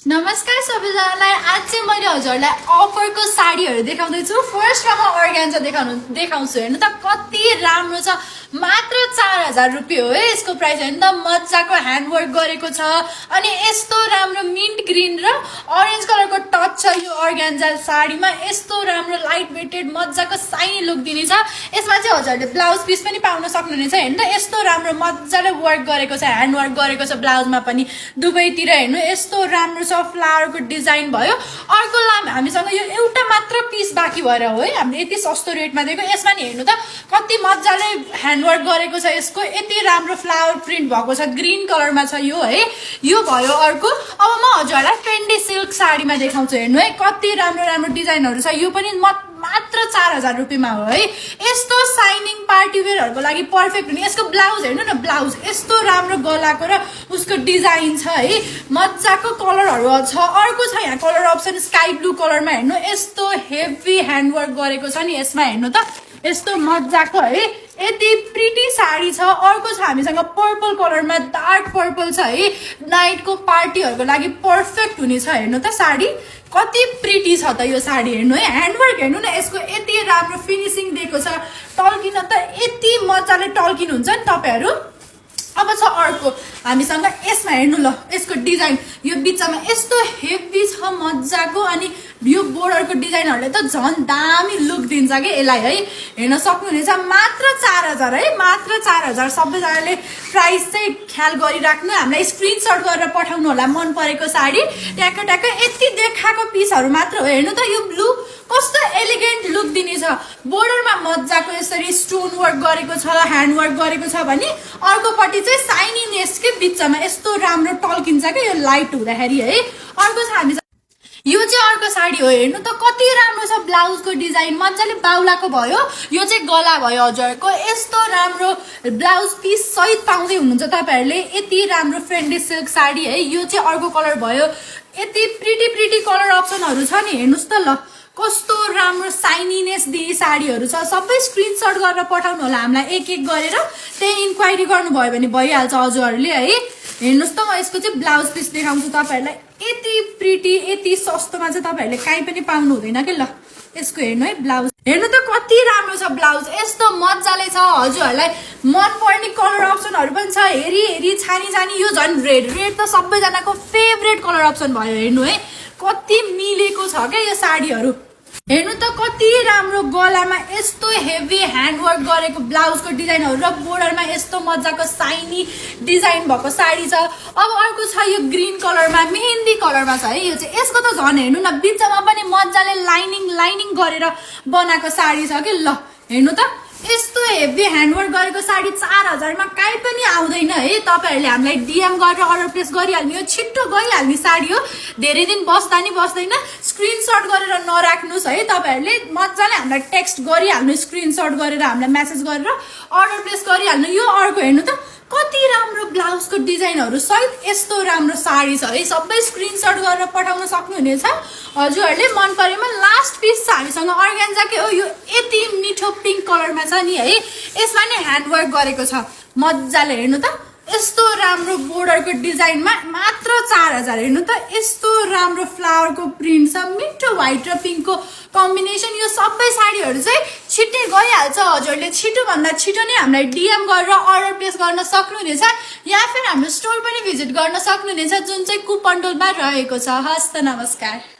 नमस्कार सबैजनालाई। आज चाहिँ मैले हजुरलाई अफरको साडीहरू देखाउँदैछु। फर्स्टमा म अर्ग्यान्जा देखाउँछु। हेर्नु त कति राम्रो छ। मात्र 4000 रुपियाँ हो है यसको प्राइस। हेर्नु त मजाको ह्यान्डवर्क गरेको छ अनि यस्तो राम्रो मिन्ट ग्रीन र अरेन्ज कलरको टच छ यो अर्ग्यान्जा साडीमा। यस्तो राम्रो लाइट वेटेड मजाको साइनी लुक दिने छ। यसमा चाहिँ हजुरले ब्लाउज पिस पनि पाउन सक्नुहुनेछ। हेर्नु त यस्तो राम्रो मजाले वर्क गरेको छ, ह्यान्डवर्क गरेको छ ब्लाउजमा पनि दुवैतिर। हेर्नु यस्तो राम्रो छ, फ्लावरको डिजाइन भयो। अर्को हामीसँग यो एउटा मात्र पिस बाँकी भएर हो है हामीले यति सस्तो रेटमा दिएको। यसमा नि हेर्नु त कति मजाले ह्यान्डवर्क गरेको छ। यसको यति राम्रो फ्लावर प्रिन्ट भएको छ, ग्रीन कलरमा छ यो है। यो भयो अर्को। अब म हजुरलाई ट्रेन्डी सिल्क साडीमा देखाउँछु। हेर्नु है कति राम्रो राम्रो डिजाइनहरू छ। यो पनि मात्र 4000 रुपियाँमा हो है। यस्तो साइनिङ पार्टी वेयरहरूको लागि पर्फेक्ट हुने। यसको ब्लाउज हेर्नु न, ब्लाउज यस्तो राम्रो गलाको र उसको डिजाइन छ है। मजाको कलरहरू छ। अर्को छ यहाँ कलर अप्सन स्काई ब्लू कलरमा। हेर्नु यस्तो हेभी ह्यान्डवर्क गरेको छ नि यसमा। हेर्नु त यस्तो मजाको है, यति प्रिटी साडी छ। अर्को छ हामीसँग पर्पल कलरमा, डार्क पर्पल छ है। नाइटको पार्टीहरूको लागि पर्फेक्ट हुने छ। हेर्नु त साडी कति प्रिटी छ त यो साडी। हेर्नु है ह्यान्डवर्क हेर्नु न, यसको यति राम्रो फिनिसिङ दिएको छ। टल्किन त यति मजाले टल्किनुहुन्छ नि तपाईँहरू। अब छ अर्को हामीसँग। यसमा हेर्नु ल, यसको डिजाइन यो बिचमा यस्तो हेभी छ मजाको। अनि यो बोर्डरको डिजाइनहरूले त झन् दामी लुक दिन्छ कि यसलाई है। हेर्न सक्नुहुनेछ। मात्र 4000 है, मात्र 4000। सबैजनाले प्राइस चाहिँ ख्याल गरिराख्नु। हामीलाई स्क्रिनसट गरेर पठाउनु होला मन परेको साडी। ट्याक्क ट्याक्क यति देखाएको पिसहरू मात्र हो। हेर्नु त यो ब्लू कस्तो एलिगेन्ट लुक दिने छ। बोर्डरमा मजाको यसरी स्टोन वर्क गरेको छ, ह्यान्डवर्क गरेको छ भने अर्कोपट्टि चाहिँ साइनीनेस के बिचमा यस्तो राम्रो टल्किन्छ क्या यो लाइट हुँदाखेरि है। अर्को छ हामी यो चाहिँ अर्को साडी हो। हेर्नु त कति राम्रो छ। ब्लाउजको डिजाइन मजाले बाउलाको भयो। यो चाहिँ गला भयो हजुरको। यस्तो राम्रो ब्लाउज पिस सहित पाउँदै हुनुहुन्छ तपाईँहरूले। यति राम्रो फ्रेन्डी सिल्क साडी है। यो चाहिँ अर्को कलर भयो। यति प्रिटी कलर अप्सनहरू छ नि। हेर्नुहोस् त ल कस्तो राम्रो साइनीनेस दिने साडीहरू छ। सबै स्क्रिनसट गरेर पठाउनु होला हामीलाई एक एक गरेर। त्यही इन्क्वायरी गर्नुभयो भने भइहाल्छ हजुरहरूले है। हेर्नुहोस् त म यसको चाहिँ ब्लाउज पिस देखाउँछु तपाईँहरूलाई। यति प्रिटी यति सस्तोमा चाहिँ तपाईँहरूले काहीँ पनि पाउनु हुँदैन कि। ल यसको हेर्नु है ब्लाउज। हेर्नु त कति राम्रो छ ब्लाउज। यस्तो मजाले छ। हजुरहरूलाई मनपर्ने कलर अप्सनहरू पनि छ। हेरी छानी यो झन् रेड त सबैजनाको फेभरेट कलर अप्सन भयो। हेर्नु है कति मिलेको छ क्या यो साडीहरू। हेर्नु त कति राम्रो गलामा यस्तो हेभी ह्यान्डवर्क गरेको ब्लाउजको डिजाइनहरू र बोर्डरमा यस्तो मजाको साइनी डिजाइन भएको साडी छ। अब अर्को छ यो ग्रीन कलरमा, मेहेन्दी कलरमा छ है। यो चाहिँ यसको त झन् हेर्नु न बिचमा पनि मजाले लाइनिङ गरेर बनाएको साडी छ कि। ल हेर्नु त यस्तो हेभी ह्यान्डवर्क गरेको साडी 4000मा काहीँ पनि आउँदैन है। तपाईँहरूले हामीलाई डिएम गरेर अर्डर प्लेस गरिहाल्नु। यो छिट्टो गइहाल्ने साडी हो। धेरै दिन बस्दा नि बस्दैन। स्क्रिनसट गरेर नराख्नुहोस् है। तपाईँहरूले मजाले हामीलाई टेक्स्ट गरिहाल्नु, स्क्रिनसट गरेर हामीलाई मेसेज गरेर अर्डर प्लेस गरिहाल्नु। यो अर्को हेर्नु त कति राम्रो ब्लाउजको डिजाइनहरू सहित यस्तो राम्रो साडी छ है। सबै स्क्रिनसट गरेर पठाउन सक्नुहुनेछ हजुरहरूले मन परेमा। लास्ट पिस छ हामीसँग अर्ग्यान्जाकै हो। यो यति मिठो पिङ्क कलरमा छ नि है। यसमा नि ह्यान्डवर्क गरेको छ मजाले। हेर्नु त यस्तो राम्रो बोर्डरको डिजाइनमा मात्र 4000। हेर्नु त यस्तो राम्रो फ्लावरको प्रिन्ट छ, मिठो व्हाइट र पिङ्कको कम्बिनेसन। यो सबै साडीहरू चाहिँ छिट्टै गइहाल्छ। हजुरले छिटोभन्दा छिटो नै हामीलाई डिएम गरेर अर्डर प्लेस गर्न सक्नुहुनेछ या फिर हाम्रो स्टोर पनि भिजिट गर्न सक्नुहुनेछ जुन चाहिँ कुपन डोलमा रहेको छ। हस् त नमस्कार।